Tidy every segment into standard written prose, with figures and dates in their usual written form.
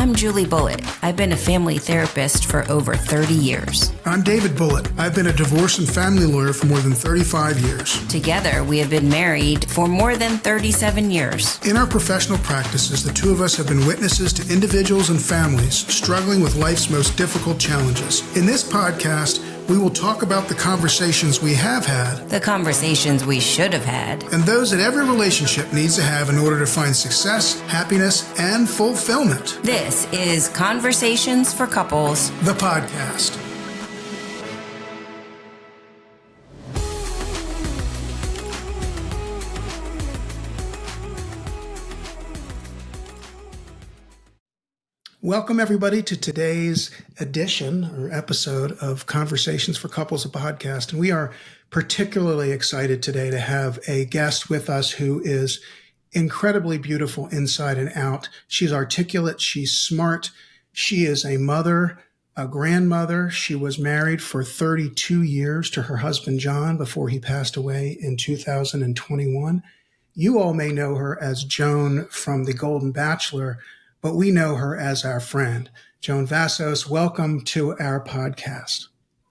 I'm Julie Bullitt. I've been a family therapist for over 30 years. I'm David Bullitt. I've been a divorce and family lawyer for more than 35 years. Together, we have been married for more than 37 years. In our professional practices, the two of us have been witnesses to individuals and families struggling with life's most difficult challenges. In this podcast, we will talk about the conversations we have had, The conversations we should have had. and those that every relationship needs to have in order to find success, happiness, and fulfillment. This is Conversations for Couples. The podcast. Welcome, everybody, to today's edition or episode of Conversations for Couples, a podcast. And we are particularly excited today to have a guest with us who is incredibly beautiful inside and out. She's articulate. She's smart. She is a mother, a grandmother. She was married for 32 years to her husband, John, before he passed away in 2021. You all may know her as Joan from the Golden Bachelor, but we know her as our friend. Joan Vassos, welcome to our podcast.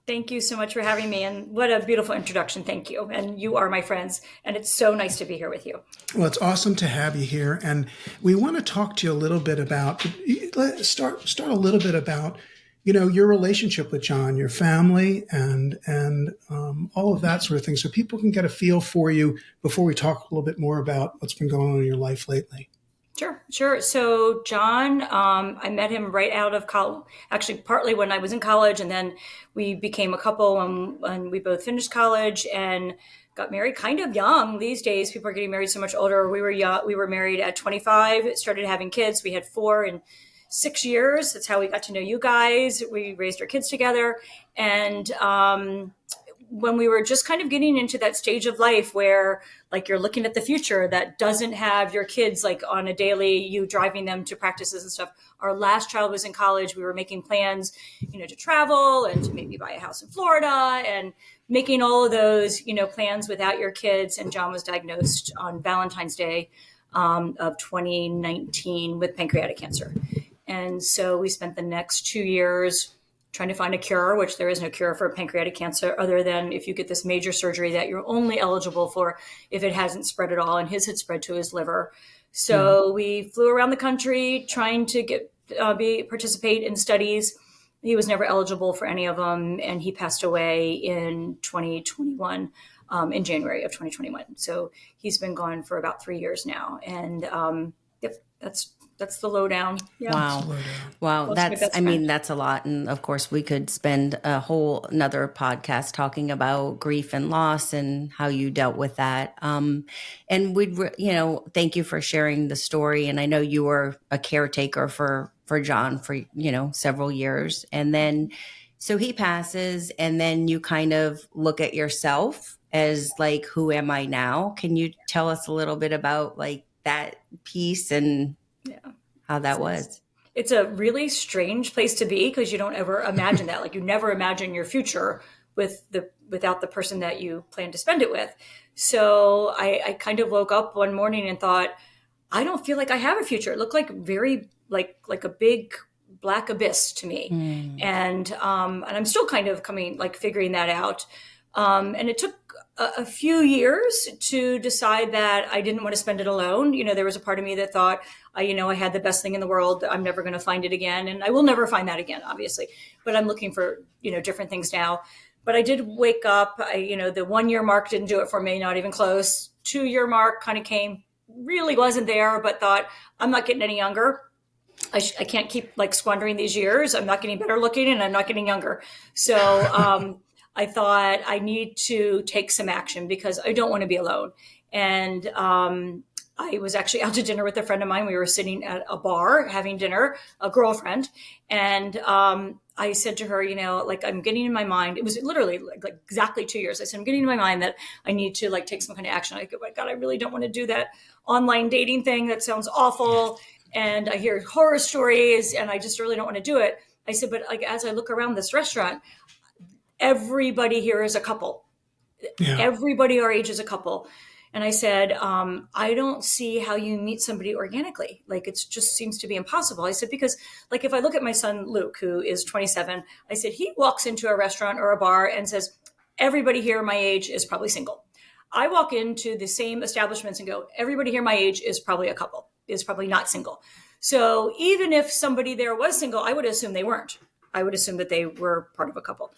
Thank you so much for having me. And what a beautiful introduction. Thank you. And you are my friends. And it's so nice to be here with you. Well, it's awesome to have you here. And we want to talk to you a little bit about, let's start a little bit about, your relationship with John, your family, and all of that sort of thing. So people can get a feel for you before we talk a little bit more about what's been going on in your life lately. Sure. So John, I met him right out of college, actually partly when I was in college, and then we became a couple when we both finished college and got married kind of young. These days, people are getting married so much older. We were young. We were married at 25, started having kids. We had 4 in 6 years. That's how we got to know you guys. We raised our kids together. And when we were just kind of getting into that stage of life where like you're looking at the future that doesn't have your kids like on a daily, you driving them to practices and stuff. Our last child was in college. We were making plans, to travel and to maybe buy a house in Florida and making all of those, plans without your kids. And John was diagnosed on Valentine's Day of 2019 with pancreatic cancer. And so we spent the next 2 years trying to find a cure, which there is no cure for pancreatic cancer other than if you get this major surgery that you're only eligible for if it hasn't spread at all. And his had spread to his liver. So we flew around the country trying to participate in studies. He was never eligible for any of them. And he passed away in 2021, in January of 2021. So he's been gone for about 3 years now. And that's the lowdown. Yeah. Wow. That's a lot. And of course we could spend a whole another podcast talking about grief and loss and how you dealt with that. And we'd, thank you for sharing the story. And I know you were a caretaker for John for, several years. And then, so he passes and then you kind of look at yourself as like, who am I now? Can you tell us a little bit about like that piece and how that was? It's a really strange place to be because you don't ever imagine that. Like you never imagine your future without the person that you plan to spend it with. So I kind of woke up one morning and thought, I don't feel like I have a future. It looked like very like a big black abyss to me. And I'm still kind of figuring that out. And it took a few years to decide that I didn't want to spend it alone. There was a part of me that thought, I had the best thing in the world. I'm never going to find it again. And I will never find that again, obviously. But I'm looking for, different things now. But I did wake up. The 1 year mark didn't do it for me, not even close. 2 year mark kind of came, really wasn't there, but thought, I'm not getting any younger. I can't keep squandering these years. I'm not getting better looking and I'm not getting younger. So, I thought I need to take some action because I don't want to be alone. And I was actually out to dinner with a friend of mine. We were sitting at a bar having dinner, a girlfriend. And I said to her, I'm getting in my mind. It was literally like exactly 2 years. I said, I'm getting in my mind that I need to take some kind of action. I go, oh my God, I really don't want to do that online dating thing. That sounds awful. And I hear horror stories and I just really don't want to do it. I said, but as I look around this restaurant, everybody here is a couple. Yeah. Everybody our age is a couple. And I said, I don't see how you meet somebody organically. Like, it just seems to be impossible. I said, because like, if I look at my son, Luke, who is 27, I said, he walks into a restaurant or a bar and says, everybody here my age is probably single. I walk into the same establishments and go, everybody here my age is probably a couple, is probably not single. So even if somebody there was single, I would assume they weren't. I would assume that they were part of a couple.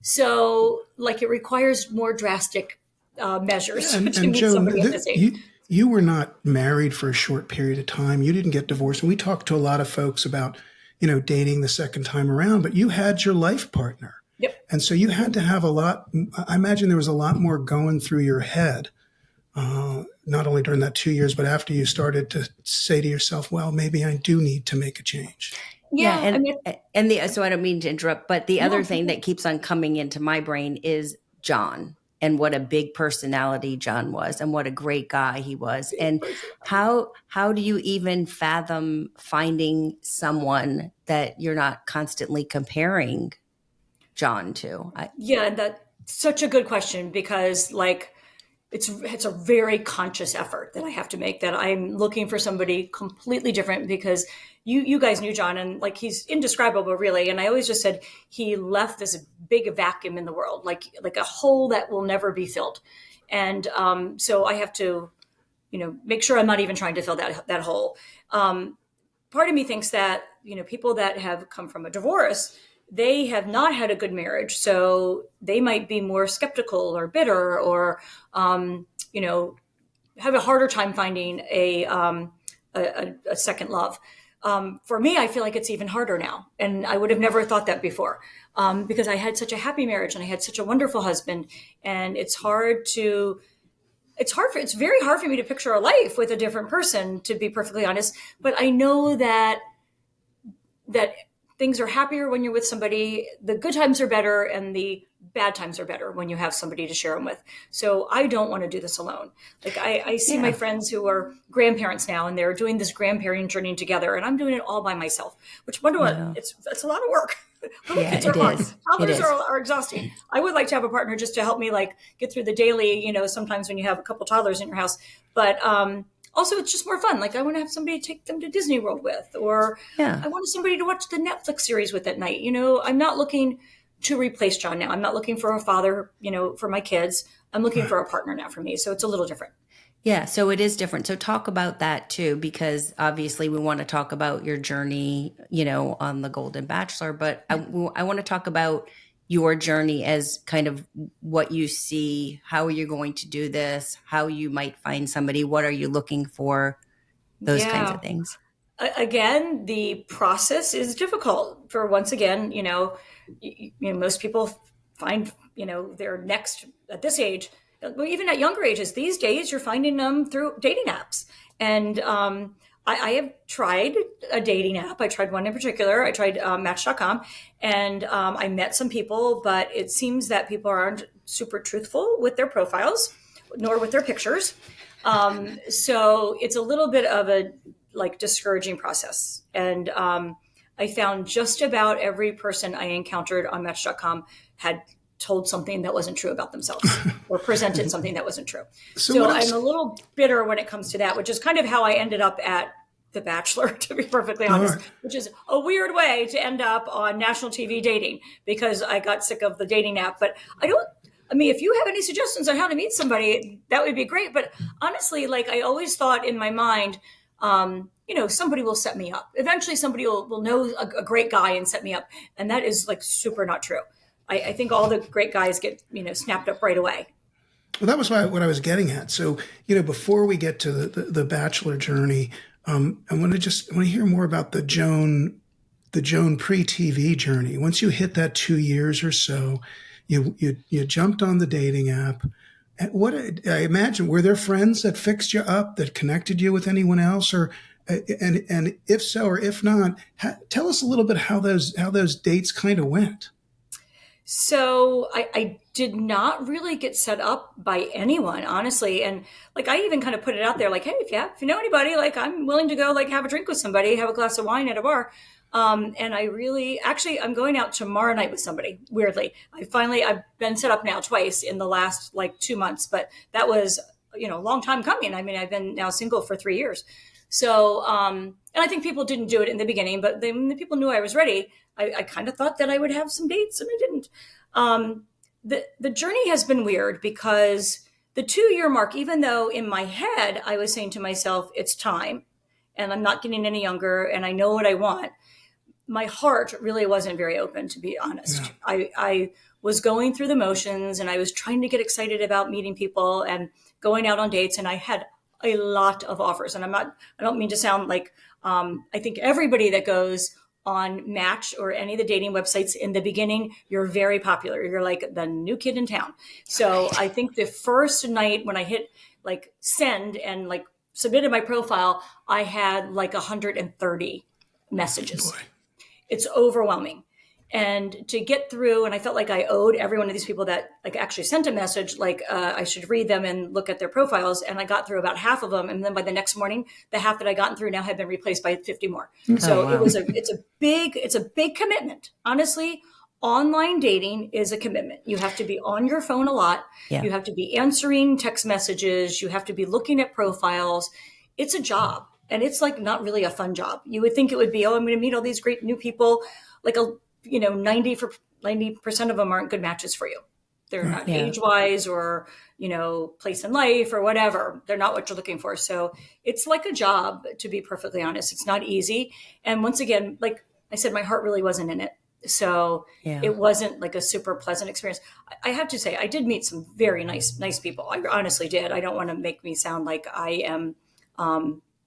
So like, it requires more drastic measures to meet Joan, somebody at this age. you were not married for a short period of time. You didn't get divorced. And we talked to a lot of folks about, dating the second time around, but you had your life partner. Yep. And so you had to have a lot, I imagine there was a lot more going through your head, not only during that 2 years, but after you started to say to yourself, well, maybe I do need to make a change. Yeah. So I don't mean to interrupt, but the other thing that keeps on coming into my brain is John, and what a big personality John was, and what a great guy he was. And how do you even fathom finding someone that you're not constantly comparing John to? Yeah, that's such a good question, because like, it's a very conscious effort that I have to make, that I'm looking for somebody completely different, because you guys knew John, and like, he's indescribable, really. And I always just said he left this big vacuum in the world, like a hole that will never be filled. And so I have to, make sure I'm not even trying to fill that hole. Part of me thinks that, people that have come from a divorce, they have not had a good marriage, so they might be more skeptical or bitter, or, have a harder time finding a second love. For me, I feel like it's even harder now, and I would have never thought that before, because I had such a happy marriage and I had such a wonderful husband, and it's very hard for me to picture a life with a different person, to be perfectly honest. But I know that things are happier when you're with somebody. The good times are better, and the bad times are better when you have somebody to share them with. So I don't want to do this alone. Like, I see my friends who are grandparents now, and they're doing this grandparenting journey together, and I'm doing it all by myself, which it's a lot of work. Little kids are hard. Toddlers are exhausting. I would like to have a partner just to help me like get through the daily, sometimes when you have a couple toddlers in your house, but, also, it's just more fun. Like, I want to have somebody to take them to Disney World with, or I want somebody to watch the Netflix series with at night. I'm not looking to replace John now. I'm not looking for a father, for my kids. I'm looking for a partner now for me. So it's a little different. Yeah, so it is different. So talk about that too, because obviously we want to talk about your journey, on the Golden Bachelor, but I want to talk about your journey as kind of what you see, how are you going to do this, how you might find somebody, what are you looking for, those kinds of things. Again, the process is difficult. For once again, most people find, their next at this age, even at younger ages these days, you're finding them through dating apps. And I have tried a dating app. I tried one in particular. I tried Match.com, and I met some people, but it seems that people aren't super truthful with their profiles, nor with their pictures. So it's a little bit of a discouraging process. And I found just about every person I encountered on Match.com had told something that wasn't true about themselves, or presented something that wasn't true. So I'm a little bitter when it comes to that, which is kind of how I ended up at The Bachelor, to be perfectly honest, which is a weird way to end up on national TV dating, because I got sick of the dating app. But if you have any suggestions on how to meet somebody, that would be great. But honestly, I always thought in my mind, somebody will set me up. Eventually somebody will know a great guy and set me up. And that is super not true. I think all the great guys get, snapped up right away. Well, that was what I was getting at. So, before we get to the Bachelor journey, I want to hear more about the Joan pre-TV journey. Once you hit that 2 years or so, you jumped on the dating app. What I imagine, were there friends that fixed you up, that connected you with anyone else, or and if so, or if not, tell us a little bit how those dates kind of went. So I did not really get set up by anyone, honestly. And I even kind of put it out there, hey, if you know anybody, I'm willing to go have a drink with somebody, have a glass of wine at a bar. And I'm going out tomorrow night with somebody, weirdly. I've been set up now twice in the last 2 months, but that was a long time coming. I mean, I've been now single for 3 years. So, and I think people didn't do it in the beginning, but when the people knew I was ready, I kind of thought that I would have some dates, and I didn't. The journey has been weird because the 2-year mark, even though in my head, I was saying to myself, it's time and I'm not getting any younger and I know what I want. My heart really wasn't very open, to be honest. Yeah. I was going through the motions and I was trying to get excited about meeting people and going out on dates. And I had a lot of offers. And I don't mean to sound like, I think everybody that goes on Match or any of the dating websites in the beginning, you're very popular. You're like the new kid in town. So I think the first night when I hit like send and like submitted my profile, I had like 130 messages. Boy. It's overwhelming. And to get through, and I felt like I owed every one of these people that like actually sent a message, like I should read them and look at their profiles. And I got through about half of them. And then by the next morning, the half that I gotten through now had been replaced by 50 more. So wow. It's a big commitment. Honestly, online dating is a commitment. You have to be on your phone a lot. Yeah. You have to be answering text messages. You have to be looking at profiles. It's a job. And it's like not really a fun job. You would think it would be, I'm going to meet all these great new people. Like 90% of them aren't good matches for you. They're not age-wise or, place in life or whatever. They're not what you're looking for. So it's like a job, to be perfectly honest. It's not easy. And once again, like I said, my heart really wasn't in it. So it wasn't like a super pleasant experience. I have to say, I did meet some very nice people. I honestly did. I don't want to make me sound like I am,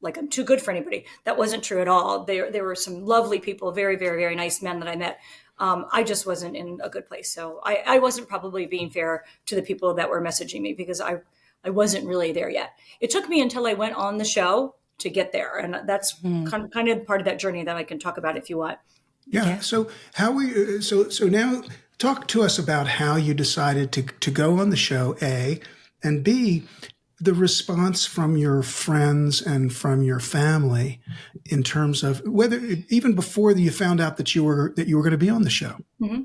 like I'm too good for anybody. That wasn't true at all. There were some lovely people, very, very, very nice men that I met. I just wasn't in a good place. So I wasn't probably being fair to the people that were messaging me because I wasn't really there yet. It took me until I went on the show to get there. And that's kind of part of that journey that I can talk about if you want. Yeah. So so now talk to us about how you decided to go on the show, A, and B, the response from your friends and from your family in terms of whether even before you found out that you were going to be on the show. Mm-hmm.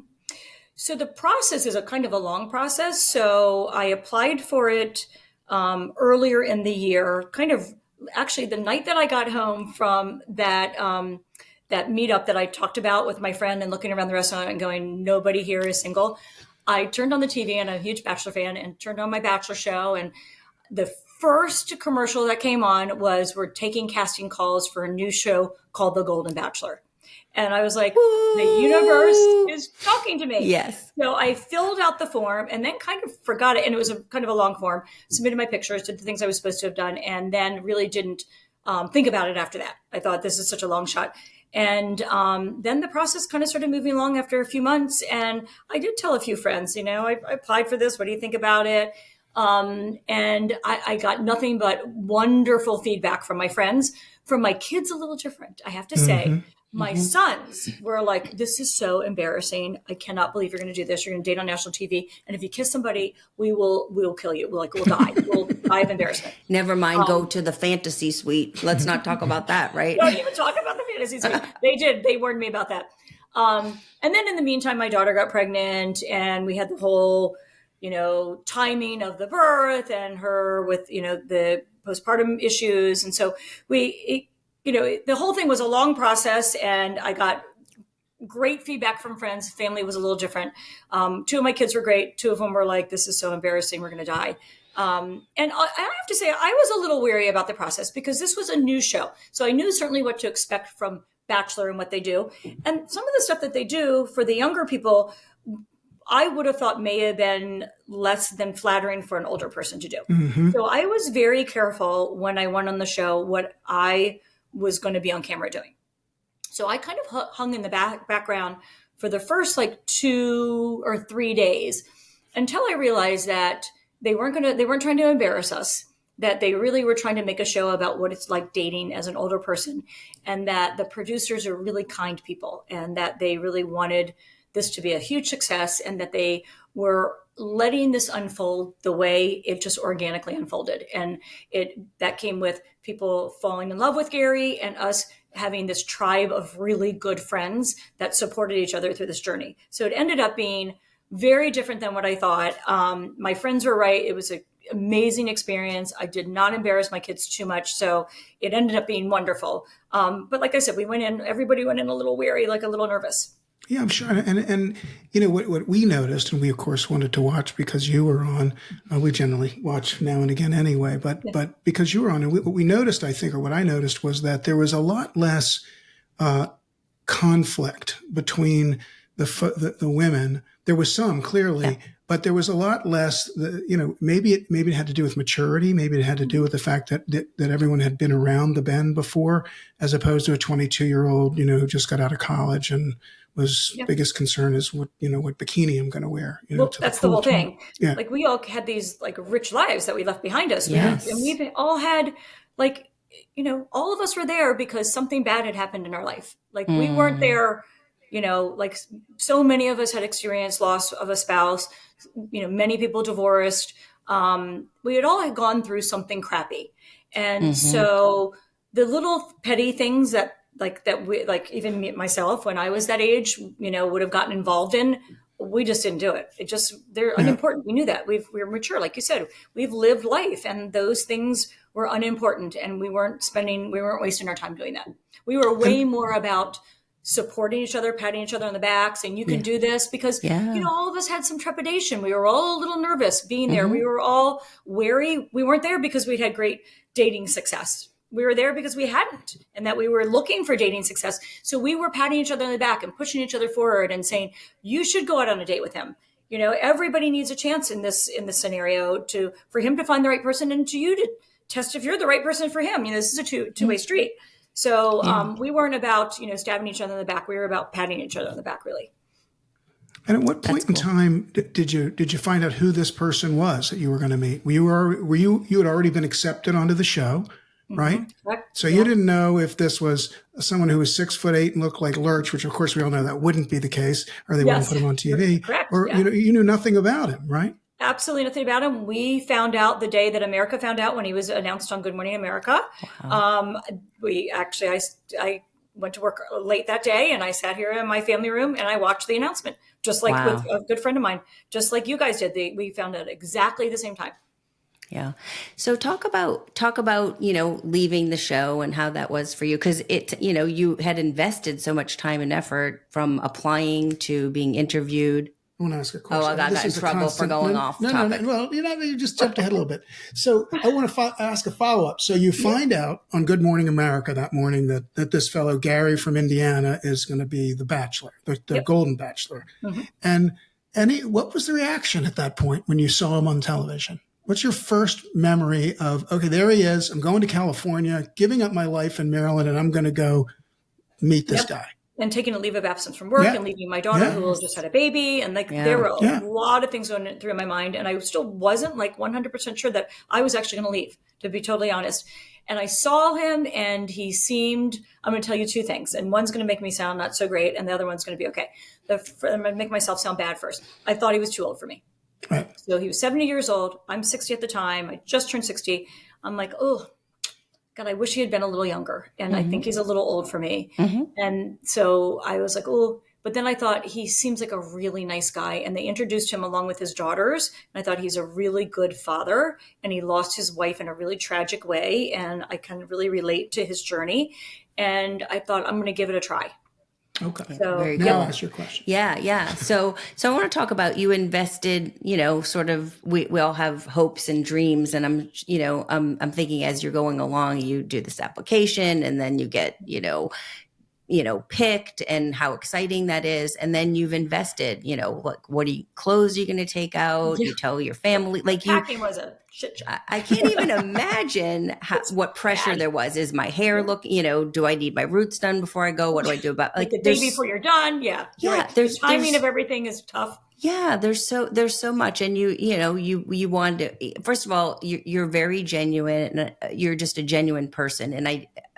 So the process is a kind of a long process. So I applied for it earlier in the year, kind of actually the night that I got home from that meetup that I talked about with my friend and looking around the restaurant and going, nobody here is single. I turned on the TV and I'm a huge Bachelor fan and turned on my Bachelor show. And the first commercial that came on was we're taking casting calls for a new show called The Golden Bachelor. And I was like, the universe is talking to me. Yes. So I filled out the form and then kind of forgot it. And it was kind of a long form, submitted my pictures, did the things I was supposed to have done, and then really didn't think about it after that. I thought this is such a long shot. And then the process kind of started moving along after a few months. And I did tell a few friends, I applied for this. What do you think about it? And I got nothing but wonderful feedback from my friends. From my kids, a little different, I have to say. Mm-hmm. My sons were like, this is so embarrassing. I cannot believe you're going to do this. You're going to date on national TV. And if you kiss somebody, we'll kill you. We'll die. We'll die of embarrassment. Never mind. Go to the fantasy suite. Let's not talk about that, right? Don't even talk about the fantasy suite. They did. They warned me about that. And then in the meantime, my daughter got pregnant and we had the whole, timing of the birth and her with, the postpartum issues. And so the whole thing was a long process and I got great feedback from friends. Family was a little different. 2 of my kids were great. 2 of them were like, this is so embarrassing. We're going to die. And I have to say, I was a little wary about the process because this was a new show. So I knew certainly what to expect from Bachelor and what they do. And some of the stuff that they do for the younger people, I would have thought may have been less than flattering for an older person to do. Mm-hmm. So I was very careful when I went on the show what I was going to be on camera doing. So I kind of hung in the background for the first 2 or 3 days until I realized that they weren't trying to embarrass us, that they really were trying to make a show about what it's like dating as an older person, and that the producers are really kind people and that they really wanted this to be a huge success and that they were letting this unfold the way it just organically unfolded. And that came with people falling in love with Gary and us having this tribe of really good friends that supported each other through this journey. So it ended up being very different than what I thought. My friends were right. It was amazing experience. I did not embarrass my kids too much. So it ended up being wonderful. But like I said, everybody went in a little weary, like a little nervous. Yeah, I'm sure. And what we noticed, and we of course wanted to watch because you were on. We generally watch now and again anyway, but because you were on, and what we noticed, I think, or what I noticed, was that there was a lot less conflict between the women. There was some, clearly, but there was a lot less. Maybe it had to do with maturity. Maybe it had to do with the fact that everyone had been around the bend before, as opposed to a 22-year-old, who just got out of college and was biggest concern is what bikini I'm going to wear. That's the whole thing. Yeah. Like we all had these like rich lives that we left behind us. Yes. And we've all had all of us were there because something bad had happened in our life. Like we weren't there, like so many of us had experienced loss of a spouse, many people divorced. We had all gone through something crappy. And so the little petty things that we, like even me, myself, when I was that age, would have gotten involved in, we just didn't do it. They're unimportant. We knew that we're mature. Like you said, we've lived life and those things were unimportant and we weren't wasting our time doing that. We were way more about supporting each other, patting each other on the back, saying you can do this, because all of us had some trepidation. We were all a little nervous being there. We were all wary. We weren't there because we'd had great dating success. We were there because we hadn't, and that we were looking for dating success. So we were patting each other on the back and pushing each other forward and saying, you should go out on a date with him. Everybody needs a chance in this scenario for him to find the right person and to you to test if you're the right person for him. This is a two-way street. So we weren't about, stabbing each other in the back. We were about patting each other on the back, really. And at what point in time did you find out who this person was that you were going to meet? You had already been accepted onto the show, right? Correct. So you didn't know if this was someone who was 6'8" and looked like Lurch, which of course we all know that wouldn't be the case, or they wouldn't put him on TV. Correct. Or you knew nothing about him, right? Absolutely nothing about him. We found out the day that America found out, when he was announced on Good Morning America. Wow. I went to work late that day and I sat here in my family room and I watched the announcement, just like with a good friend of mine, just like you guys did. We found out exactly the same time. Yeah. So talk about, leaving the show and how that was for you. Cause you had invested so much time and effort from applying to being interviewed. I want to ask a question. Oh, I got in trouble for going off topic. No. Well, you just jumped ahead a little bit. So I want to ask a follow-up. So you find out on Good Morning America that morning that this fellow, Gary from Indiana, is going to be the Bachelor, the Golden Bachelor. Mm-hmm. And what was the reaction at that point when you saw him on television? What's your first memory of, okay, there he is. I'm going to California, giving up my life in Maryland, and I'm going to go meet this guy. And taking a leave of absence from work and leaving my daughter who just had a baby. And there were a lot of things going through my mind. And I still wasn't 100% sure that I was actually going to leave, to be totally honest. And I saw him and he seemed, I'm going to tell you two things. And one's going to make me sound not so great. And the other one's going to be okay. I'm going to make myself sound bad first. I thought he was too old for me. Right. So he was 70 years old. I'm 60 at the time. I just turned 60. I'm like, oh, God, I wish he had been a little younger. And I think he's a little old for me. Mm-hmm. And so I was like, oh, but then I thought he seems like a really nice guy. And they introduced him along with his daughters. And I thought he's a really good father. And he lost his wife in a really tragic way. And I can really relate to his journey. And I thought, I'm going to give it a try. Okay. So very now good. I'll ask your question. Yeah. So I want to talk about, you invested, sort of, we all have hopes and dreams, and I'm thinking as you're going along, you do this application and then you get, picked, and how exciting that is. And then you've invested, what clothes are you going to take out? You tell your family, packing was a shit show. I can't even imagine what pressure there was. Is my hair do I need my roots done before I go? What do I do about the day before you're done? Yeah. Right. The timing of everything is tough. Yeah, there's so much, and you want to. First of all, you're very genuine, and you're just a genuine person, and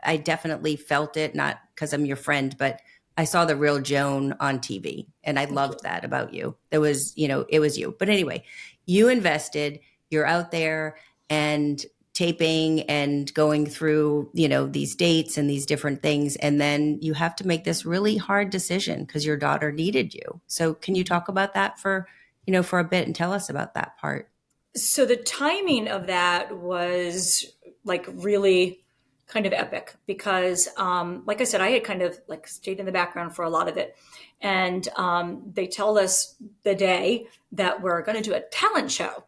I definitely felt it, not because I'm your friend, but I saw the real Joan on TV, and I loved that about you. It was you. But anyway, you invested. You're out there and taping and going through, these dates and these different things. And then you have to make this really hard decision because your daughter needed you. So can you talk about that for a bit and tell us about that part? So the timing of that was like really kind of epic because, like I said, I had kind of like stayed in the background for a lot of it. And they tell us the day that we're going to do a talent show,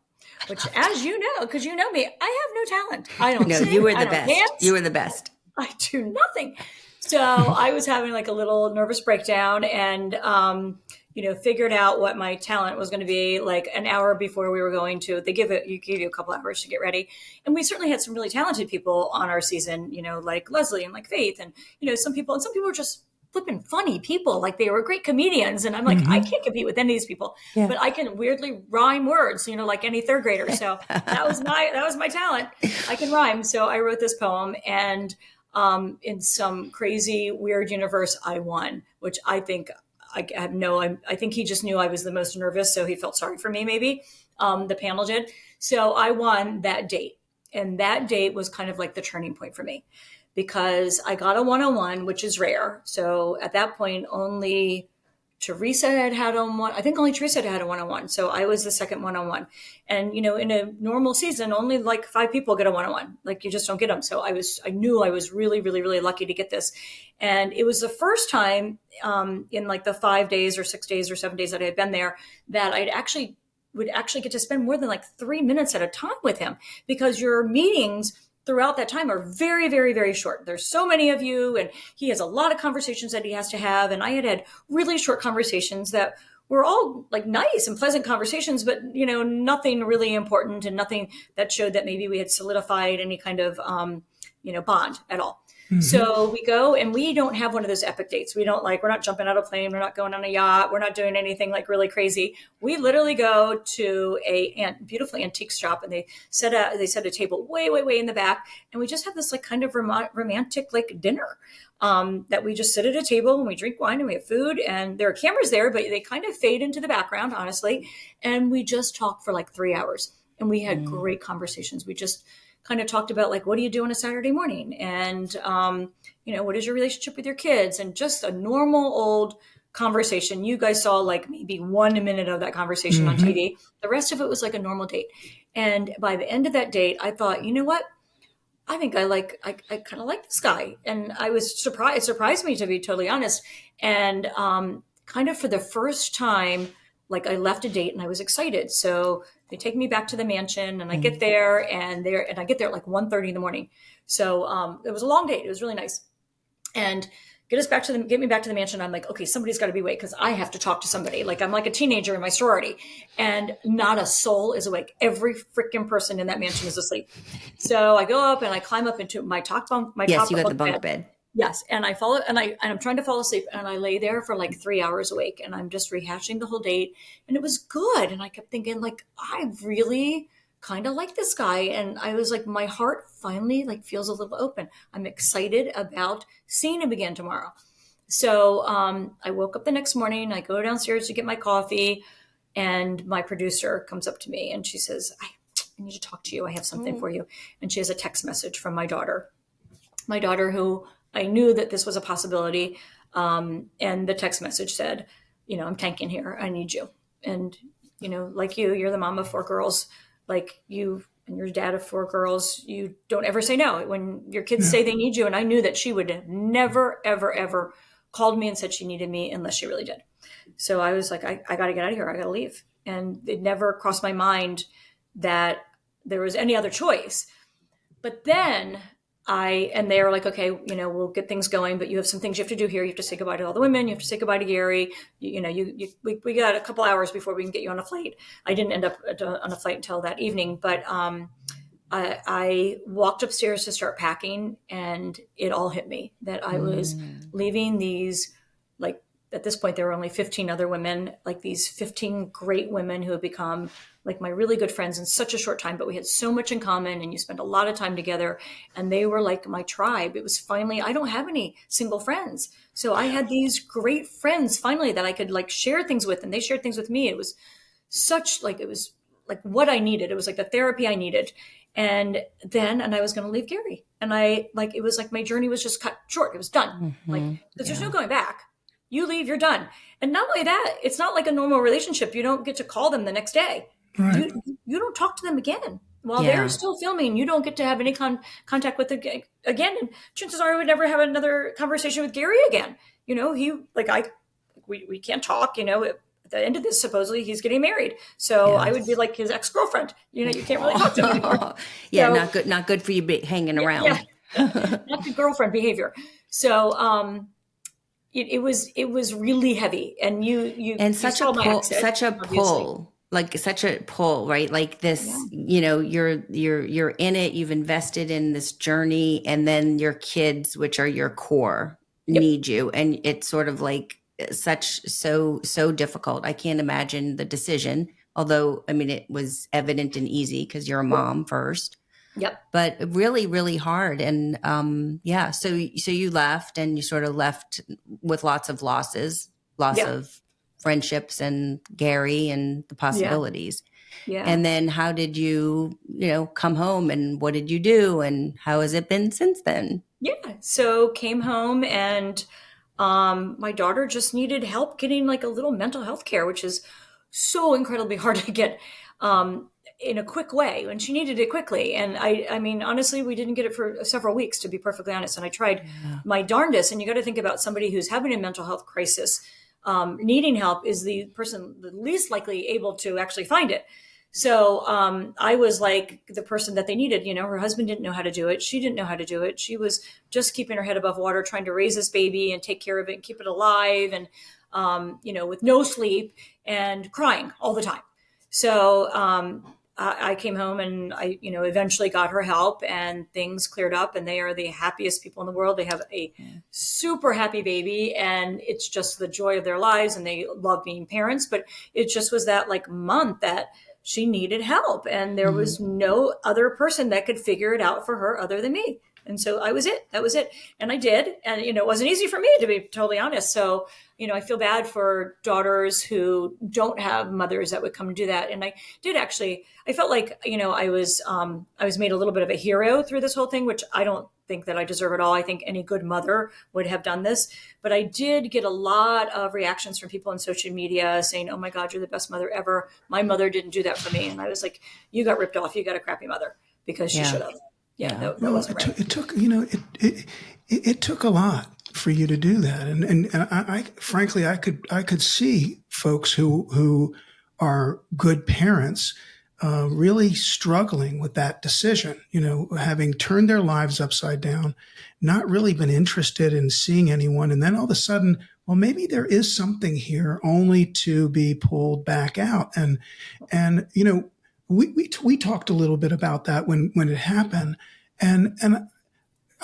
which, as you know, because you know me, I have no talent. I don't No, sing, you were I the don't best. dance. You were the best. I do nothing. So I was having like a little nervous breakdown and, figured out what my talent was going to be like an hour before we were going to, you give you a couple hours to get ready. And we certainly had some really talented people on our season, like Leslie and like Faith and, some people were just flipping funny people. Like they were great comedians. And I'm like, I can't compete with any of these people, but I can weirdly rhyme words, like any third grader. So that was my talent. I can rhyme. So I wrote this poem and, in some crazy weird universe, I won, which I think I think he just knew I was the most nervous. So he felt sorry for me. Maybe, the panel did. So I won that date. And that date was kind of like the turning point for me because I got a 101, which is rare. So at that point, only Teresa had a one. I think only Teresa had a 101. So I was the second 101. And, in a normal season, only like 5 people get a 101. Like you just don't get them. So I knew I was really, really, really lucky to get this. And it was the first time in like the 5 days or 6 days or 7 days that I had been there that would actually get to spend more than like 3 minutes at a time with him because your meetings throughout that time are very, very, very short. There's so many of you and he has a lot of conversations that he has to have. And I had really short conversations that were all like nice and pleasant conversations, but, nothing really important and nothing that showed that maybe we had solidified any kind of, bond at all. Mm-hmm. So we go and we don't have one of those epic dates. We're not jumping out of a plane. We're not going on a yacht. We're not doing anything like really crazy. We literally go to a beautiful antique shop and they set a table way, way, way in the back. And we just have this like kind of romantic like dinner that we just sit at a table and we drink wine and we have food and there are cameras there, but they kind of fade into the background, honestly. And we just talk for like 3 hours and we had great conversations. We just kind of talked about like, what do you do on a Saturday morning? And, what is your relationship with your kids? And just a normal old conversation. You guys saw like maybe 1 minute of that conversation on TV. The rest of it was like a normal date. And by the end of that date, I thought, you know what? I think I kind of like this guy. And I was surprised. It surprised me, to be totally honest. And kind of for the first time, like I left a date and I was excited. So they take me back to the mansion and I get there and I get there at like 1:30 in the morning. So it was a long date. It was really nice. And get me back to the mansion. I'm like, okay, somebody's got to be awake because I have to talk to somebody. Like I'm like a teenager in my sorority and not a soul is awake. Every freaking person in that mansion is asleep. So I go up and I climb up into my top bunk. Yes, you got the bunk bed. Yes. And I'm trying to fall asleep and I lay there for like 3 hours awake and I'm just rehashing the whole date and it was good. And I kept thinking like, I really kind of like this guy. And I was like, my heart finally like feels a little open. I'm excited about seeing him again tomorrow. So I woke up the next morning, I go downstairs to get my coffee and my producer comes up to me and she says, I need to talk to you. I have something for you. And she has a text message from my daughter who I knew that this was a possibility. And the text message said, I'm tanking here. I need you. And, like you're the mom of 4 girls, like you and your dad of 4 girls, you don't ever say no when your kids say they need you. And I knew that she would have never, ever, ever called me and said she needed me unless she really did. So I was like, I got to get out of here. I got to leave. And it never crossed my mind that there was any other choice. But then they were like, okay, we'll get things going, but you have some things you have to do here. You have to say goodbye to all the women. You have to say goodbye to Gary. We got a couple hours before we can get you on a flight. I didn't end up on a flight until that evening, but I walked upstairs to start packing and it all hit me that I was leaving these, like at this point, there were only 15 other women, like these 15 great women who have become like my really good friends in such a short time, but we had so much in common and you spend a lot of time together and they were like my tribe. It was finally, I don't have any single friends. So I had these great friends finally that I could like share things with and they shared things with me. It was it was like what I needed. It was like the therapy I needed. And I was going to leave Gary. And it was like my journey was just cut short. It was done. Because there's no going back. You leave, you're done. And not only that, it's not like a normal relationship. You don't get to call them the next day. Right. you don't talk to them again. While they're Yeah. still filming, you don't get to have any contact with them again. And chances are I would never have another conversation with Gary again. We can't talk, at the end of this, supposedly he's getting married. So I would be like his ex-girlfriend. You can't really talk to him anymore. Yeah, so, not good for you hanging around. Not good girlfriend behavior. So it was really heavy. And you such saw a my pull, exit, such a obviously. pull. Like such a pull, right? Like this, you're in it, you've invested in this journey, and then your kids, which are your core, need you. And it's sort of like so difficult. I can't imagine the decision, although, I mean, it was evident and easy because you're a mom first. Yep. But really, really hard. And so you left, and you sort of left with lots of losses, of friendships and Gary and the possibilities. Yeah. And then how did you, come home, and what did you do, and how has it been since then? Yeah. So came home, and my daughter just needed help getting like a little mental health care, which is so incredibly hard to get in a quick way, and she needed it quickly. And I mean, honestly, we didn't get it for several weeks, to be perfectly honest. And I tried my darndest. And you got to think about somebody who's having a mental health crisis. Needing help is the person the least likely able to actually find it. So I was like the person that they needed. Her husband didn't know how to do it. She didn't know how to do it. She was just keeping her head above water, trying to raise this baby and take care of it and keep it alive. And, with no sleep and crying all the time. So I came home, and I, eventually got her help, and things cleared up, and they are the happiest people in the world. They have a super happy baby, and it's just the joy of their lives, and they love being parents. But it just was that like month that she needed help, and there was no other person that could figure it out for her other than me. And so I was it. That was it. And I did. And, it wasn't easy for me, to be totally honest. So, I feel bad for daughters who don't have mothers that would come and do that. And I did actually, I felt like, I was made a little bit of a hero through this whole thing, which I don't think that I deserve at all. I think any good mother would have done this. But I did get a lot of reactions from people on social media saying, oh my God, you're the best mother ever. My mother didn't do that for me. And I was like, you got ripped off. You got a crappy mother, because she should have. That wasn't right. It took, it took a lot for you to do that. And I frankly, I could see folks who are good parents, really struggling with that decision, having turned their lives upside down, not really been interested in seeing anyone. And then all of a sudden, well, maybe there is something here, only to be pulled back out. And we talked a little bit about that when it happened. And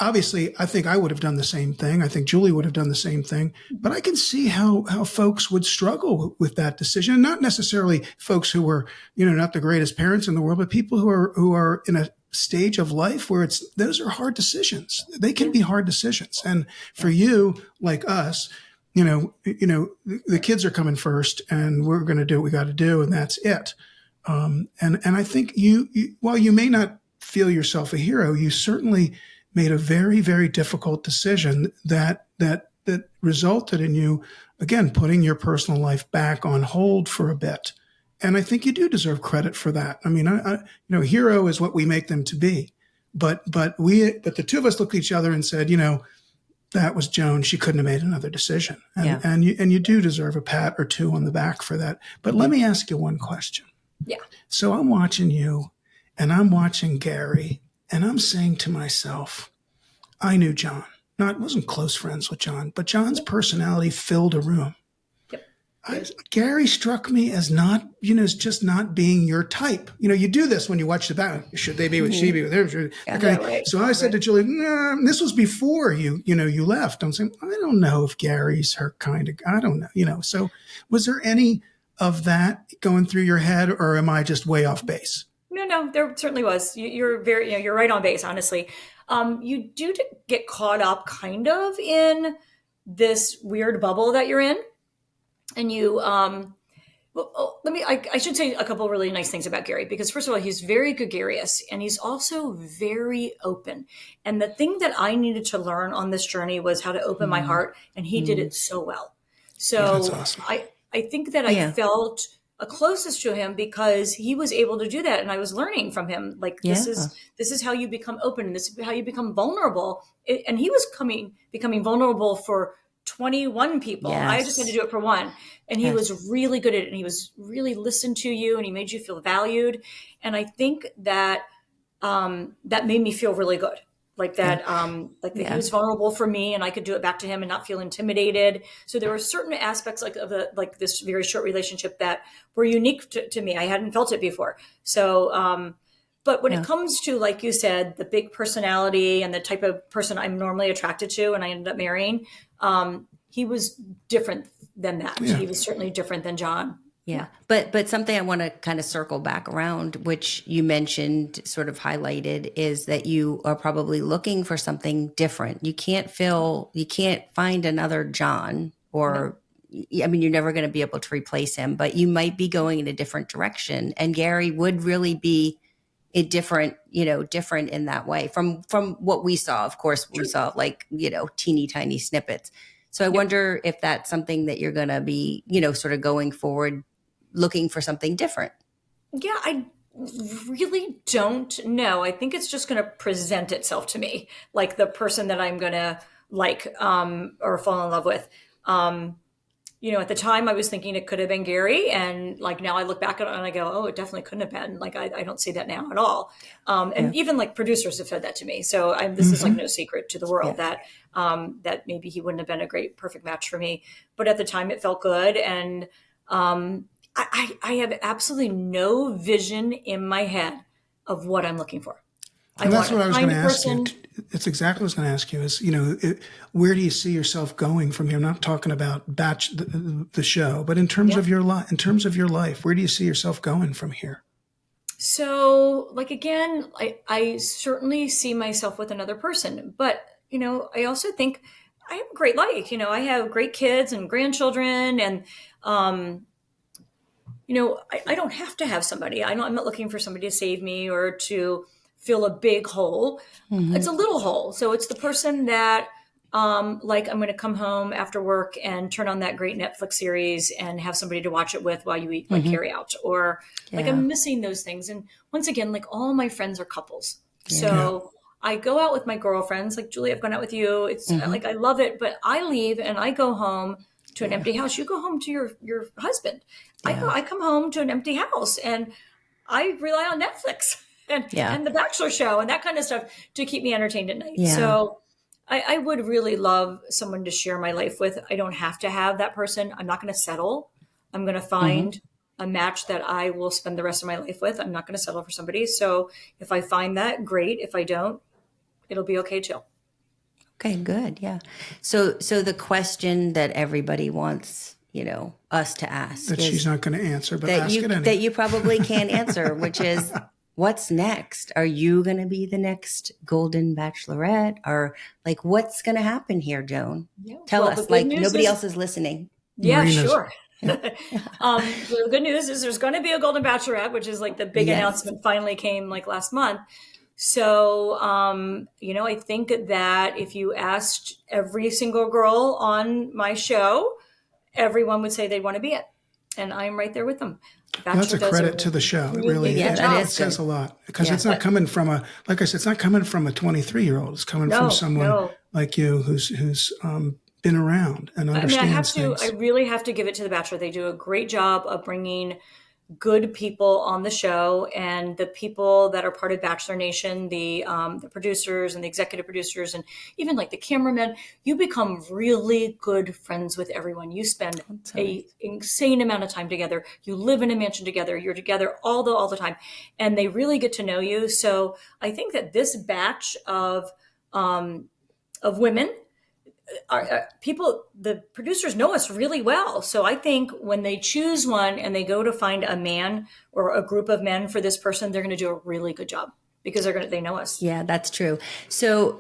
obviously, I think I would have done the same thing. I think Julie would have done the same thing. But I can see how folks would struggle with that decision. And not necessarily folks who were, not the greatest parents in the world, but people who are in a stage of life where those are hard decisions. They can be hard decisions. And for you, like us, the kids are coming first, and we're going to do what we got to do, and that's it. And I think you, while you may not feel yourself a hero, you certainly made a very, very difficult decision that resulted in you, again, putting your personal life back on hold for a bit. And I think you do deserve credit for that. I mean, hero is what we make them to be. But the two of us looked at each other and said, that was Joan. She couldn't have made another decision. And you do deserve a pat or two on the back for that. But let me ask you one question. Yeah. So I'm watching you, and I'm watching Gary, and I'm saying to myself, I knew John. Wasn't close friends with John, but John's personality filled a room. Yep. Gary struck me as not, as just not being your type. You do this when you watch the battle. Should they be with she be with him? Right. So I said to Julie, this was before you left. I'm saying, I don't know if Gary's her kind of, I don't know, So was there any of that going through your head, or am I just way off base? No, there certainly was. You're very, you're right on base, honestly. You do get caught up kind of in this weird bubble that you're in. And you, I should say a couple of really nice things about Gary, because first of all, he's very gregarious, and he's also very open. And the thing that I needed to learn on this journey was how to open my heart, and he did it so well. So that's awesome. I think that I felt closest to him because he was able to do that, and I was learning from him. Like Yeah. this is how you become open, and this is how you become vulnerable. And he was becoming vulnerable for 21 people. Yes. I just had to do it for one, and he was really good at it. And he was really listened to you, and he made you feel valued. And I think that that made me feel really good. Like that, that he was vulnerable for me, and I could do it back to him and not feel intimidated. So there were certain aspects like this very short relationship that were unique to me. I hadn't felt it before. So, but when it comes to, like you said, the big personality and the type of person I'm normally attracted to, and I ended up marrying, he was different than that. Yeah. He was certainly different than John. Yeah. But something I want to kind of circle back around, which you mentioned, sort of highlighted, is that you are probably looking for something different. You can't find another John, or, I mean, you're never going to be able to replace him, but you might be going in a different direction. And Gary would really be different in that way from what we saw. Of course, we saw teeny tiny snippets. So I wonder if that's something that you're going to be, sort of going forward, looking for something different. Yeah, I really don't know. I think it's just going to present itself to me, like the person that I'm going to like or fall in love with. At the time I was thinking it could have been Gary, and like now I look back at it and I go, oh, it definitely couldn't have been. Like I don't see that now at all. And even like producers have said that to me. So this is like no secret to the world that maybe he wouldn't have been a great, perfect match for me. But at the time it felt good. And I have absolutely no vision in my head of what I'm looking for. And that's what I was going to ask you. It's exactly what I was going to ask you is, where do you see yourself going from here? I'm not talking about the show, but in terms of your life, where do you see yourself going from here? So like, again, I certainly see myself with another person, but, I also think I have a great life. I have great kids and grandchildren, and, I don't have to have somebody. I'm not looking for somebody to save me or to fill a big hole. Mm-hmm. It's a little hole. So it's the person that, I'm going to come home after work and turn on that great Netflix series and have somebody to watch it with while you eat, like carry out, or like I'm missing those things. And once again, like all my friends are couples. Yeah. So I go out with my girlfriends, like Julie, I've gone out with you. It's like, I love it, but I leave and I go home to an empty house. You go home to your husband. Yeah. I come home to an empty house, and I rely on Netflix and the Bachelor show and that kind of stuff to keep me entertained at night. Yeah. So I would really love someone to share my life with. I don't have to have that person. I'm not going to settle. I'm going to find a match that I will spend the rest of my life with. I'm not going to settle for somebody. So if I find that, great. If I don't, it'll be okay too. Okay, good. Yeah. So the question that everybody wants, us to ask that she's not going to answer, but ask it anyway. That you probably can't answer, which is, what's next? Are you going to be the next Golden Bachelorette? Or like, what's going to happen here, Joan? Yeah. Tell us, like nobody else is listening. Yeah, sure. The good news is there's going to be a Golden Bachelorette, which is like the big announcement finally came like last month. So, I think that if you asked every single girl on my show, everyone would say they want to be it. And I'm right there with them. That's a credit to the show. It really is. It says a lot, because it's not coming from like I said, it's not coming from a 23-year-old. It's coming from someone like you who's been around and understands things. I really have to give it to The Bachelor. They do a great job of bringing good people on the show, and the people that are part of Bachelor Nation, the producers and the executive producers, and even like the cameramen, you become really good friends with everyone. You spend an insane amount of time together. You live in a mansion together. You're together all the time, and they really get to know you. So I think that this batch of women, the producers know us really well. So I think when they choose one and they go to find a man or a group of men for this person, they're going to do a really good job because they know us. Yeah, that's true. So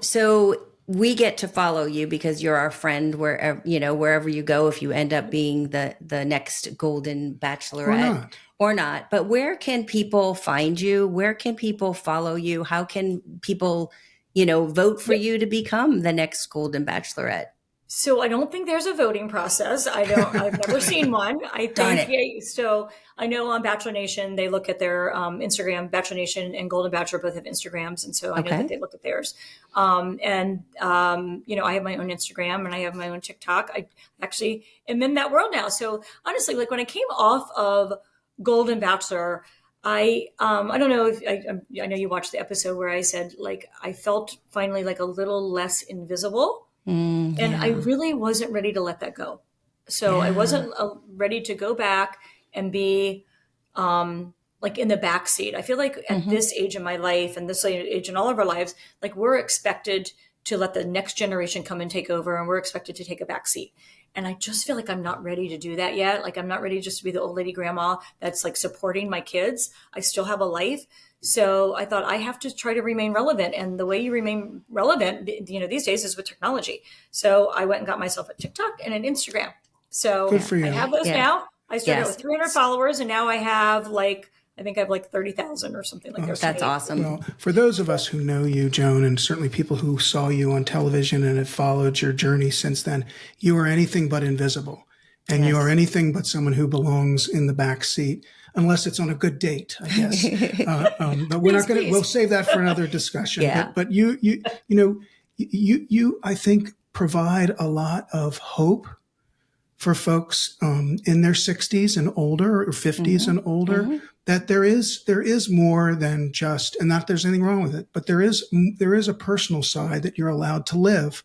we get to follow you because you're our friend wherever you go, if you end up being the next Golden Bachelorette or not. But where can people find you? Where can people follow you? How can people vote for you to become the next Golden Bachelorette? So I don't think there's a voting process. I've never seen one. So I know on Bachelor Nation, they look at their Instagram. Bachelor Nation and Golden Bachelor both have Instagrams. And so I know that they look at theirs. I have my own Instagram and I have my own TikTok. I actually am in that world now. So honestly, like when I came off of Golden Bachelor, I don't know if I know you watched the episode where I said, like, I felt finally like a little less invisible. And I really wasn't ready to let that go. So I wasn't ready to go back and be like in the back seat. I feel like at this age in my life and this age in all of our lives, like we're expected to let the next generation come and take over, and we're expected to take a back seat. And I just feel like I'm not ready to do that yet. Like I'm not ready just to be the old lady grandma that's like supporting my kids. I still have a life. So I thought I have to try to remain relevant. And the way you remain relevant, these days is with technology. So I went and got myself a TikTok and an Instagram. So good for you. I have those now. I started out with 300 followers, and now I have I think I have like 30,000 or something like that. That's awesome. Well, for those of us who know you, Joan, and certainly people who saw you on television and have followed your journey since then, you are anything but invisible. And you are anything but someone who belongs in the back seat, unless it's on a good date, I guess. But we're not going to. We'll save that for another discussion. Yeah. But you, I think, provide a lot of hope for folks in their 60s and older, or 50s and older, that there is more than just, and not that there's anything wrong with it, but there is a personal side that you're allowed to live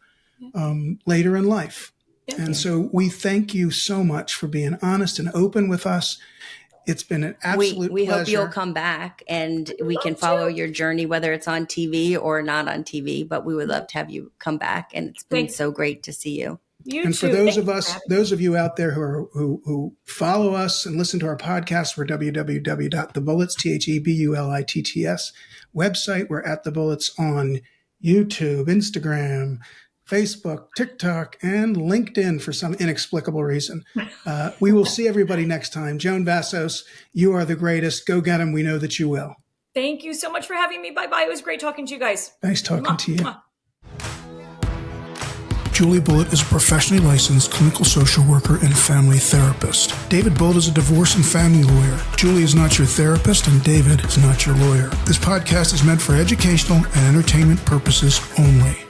later in life. And so we thank you so much for being honest and open with us. It's been an absolute we pleasure. hope you'll come back and we can follow your journey, whether it's on TV or not on TV, but we would love to have you come back. And it's been so great to see you. And for those of you out there who follow us and listen to our podcast, we're www.thebullets, THEBULITTS website. We're at The Bullets on YouTube, Instagram, Facebook, TikTok, and LinkedIn for some inexplicable reason. We will see everybody next time. Joan Vassos, you are the greatest. Go get them. We know that you will. Thank you so much for having me. Bye-bye. It was great talking to you guys. Nice talking to you. Julie Bullitt is a professionally licensed clinical social worker and family therapist. David Bullitt is a divorce and family lawyer. Julie is not your therapist, and David is not your lawyer. This podcast is meant for educational and entertainment purposes only.